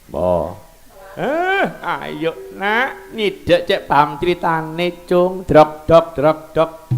Apa? Ayo nak nyidek cek paham critane cung drok dok.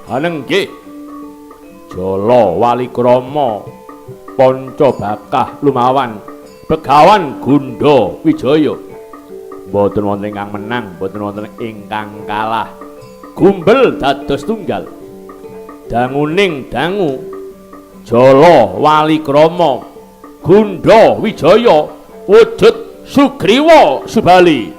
Anengge Jala Walikrama Panca Bakah lumawan Begawan Gunda Wijaya boten wonten ingkang menang boten wonten ingkang kalah gumbel dados tunggal danguning dangu Jala Walikrama Gunda Wijaya wujud Sugriwa Subali.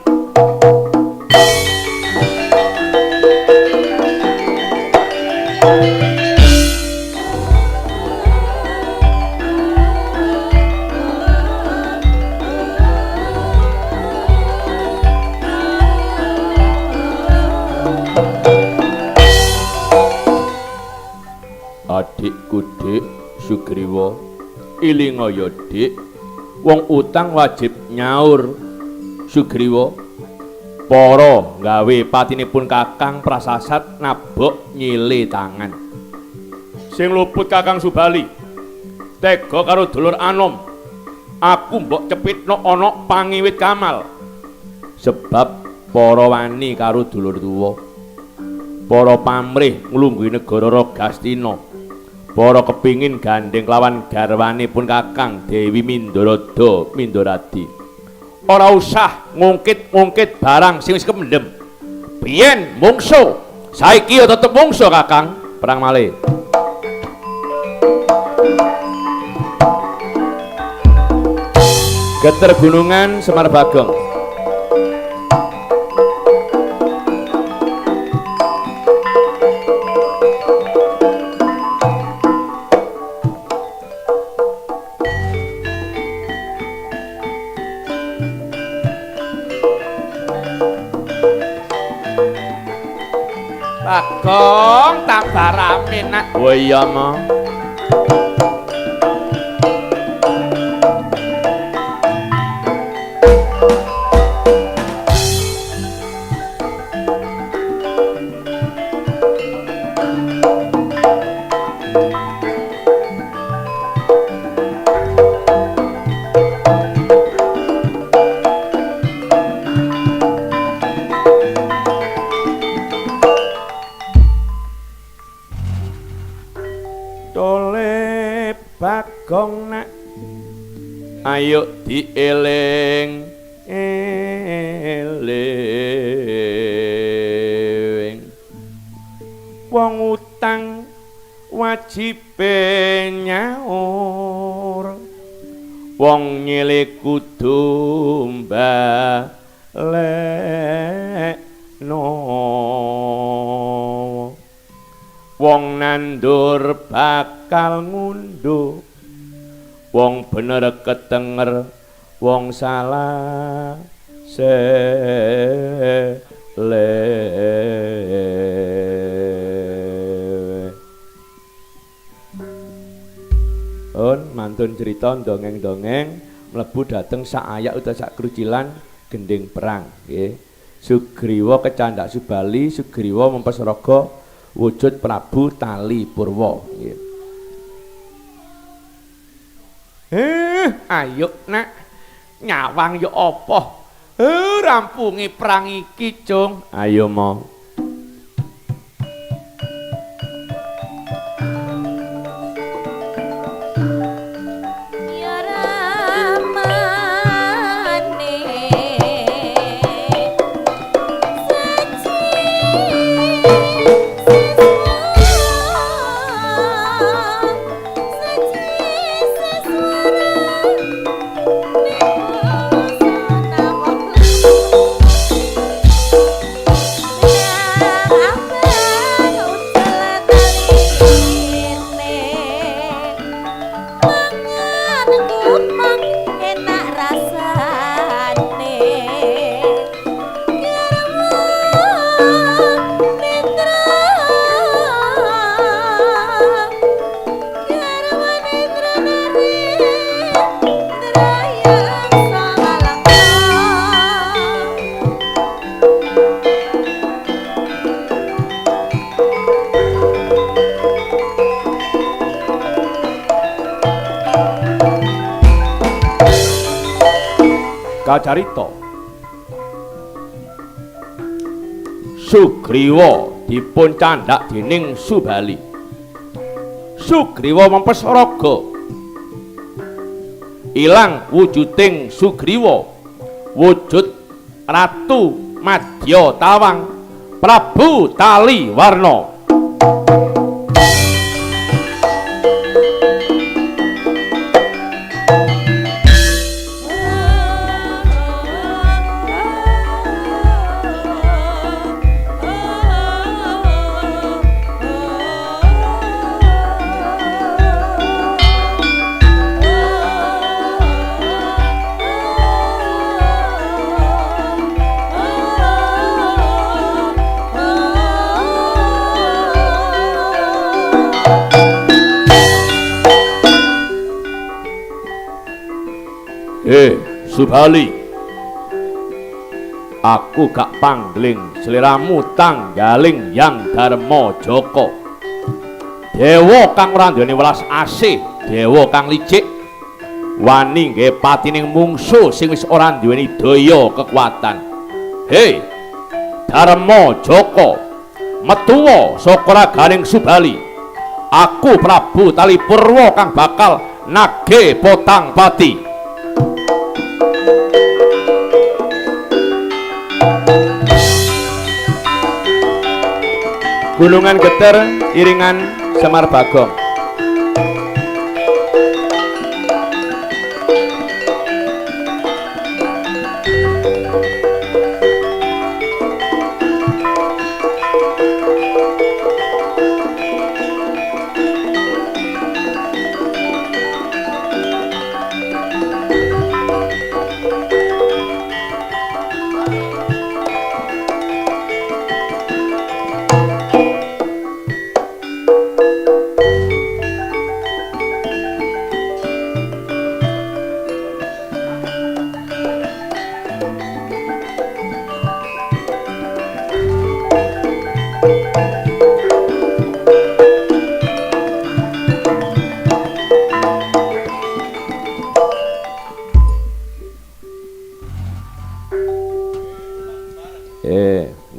Adikku Dik Sugriwa ilinga ya Dik wong utang wajib nyaur Sugriwa para gawe patinipun Kakang prasasat nabok nyile tangan sing luput Kakang Subali tega karo dulur anom aku mbok cepitno ana pangiwit kamal sebab para wani karo dulur tuwa para pamrih nglungguhi negara Ragastina para kepingin gandeng lawan garwanipun Kakang Dewi Mindorada Mindoradi ora usah ngungkit-ngungkit barang sing wis kemendem biyen mungsu saiki ya tetep mungsu Kakang perang malih Geter Gunungan Semar Bagong Bagong tambah rame nak. Oh iya ma. Bagong nak ayo dieling eling wong utang wajib nyaur wong nyilih kudu balekno wong nandur bakal ngunduh wong bener ketenger wong salah sele mantun cerita dongeng-dongeng mlebu dateng sak ayak utawa sak krucilan gending perang nggih Sugriwa kecandak Subali Sugriwa mempes raga wujud Prabu Tali Purwa nggih. Ayo nak nyawang yo apa? Rampungi perang iki, Cung. Ayo mau. Yeah. kacarita Sugriwa dipun candhak dening Subali. Sugriwa mempes raga. Ilang wujuding Sugriwa, wujud Ratu Madya Tawang Prabu Taliwarna. Subali, aku gak pangling seliramu tanggaling yang Darma Joko. Dewa kang ora nduweni welas asih, dewa kang licik, wani nggih patining mungsuh sing wis ora nduweni daya kekuatan. Hei, Darma Joko, metuwa saka raganing Subali. Aku Prabu Talipurwa kang bakal nage potang pati. Gunungan Geter iringan Semar Bagong.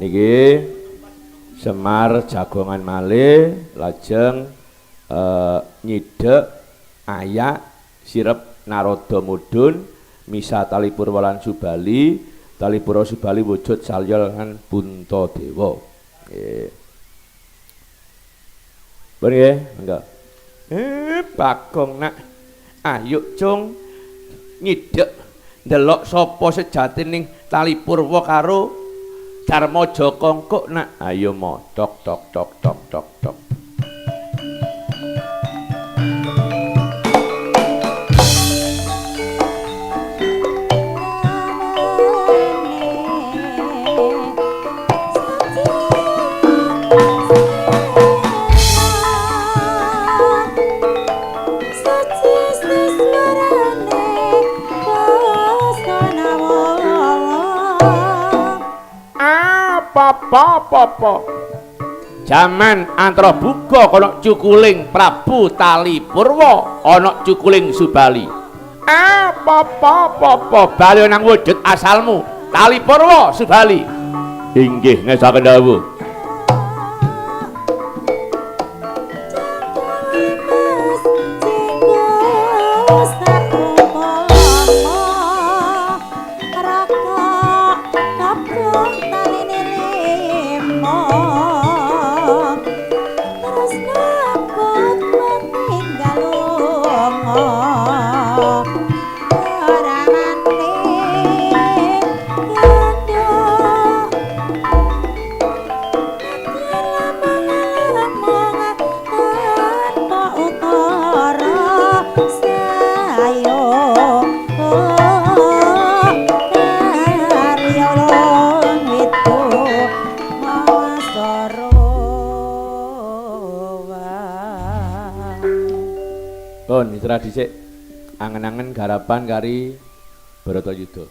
Niki Semar jagongan malih lajeng nyidek ayak sirep Narada Mudun misa Talipurwa lan Subali. Talipurwa Subali wujud salya lan Puntadewa. Nggih. Pun nggih, monggo. Bagong nak. Ayo cung nyidek ndelok sapa sejatining Talipurwa karo Darma Joko kok nak. Ayo mo tok tok tok tok tok tok. Apa-apa jaman antara buka ana cukuling Prabu Talipurwa, ana cukuling Subali. Apa-apa bali nang wujud asalmu Talipurwa Subali. Inggih ngesaken dawuh. Pun istirahat dhisik, angen-angen garapan kari Bharatayuda.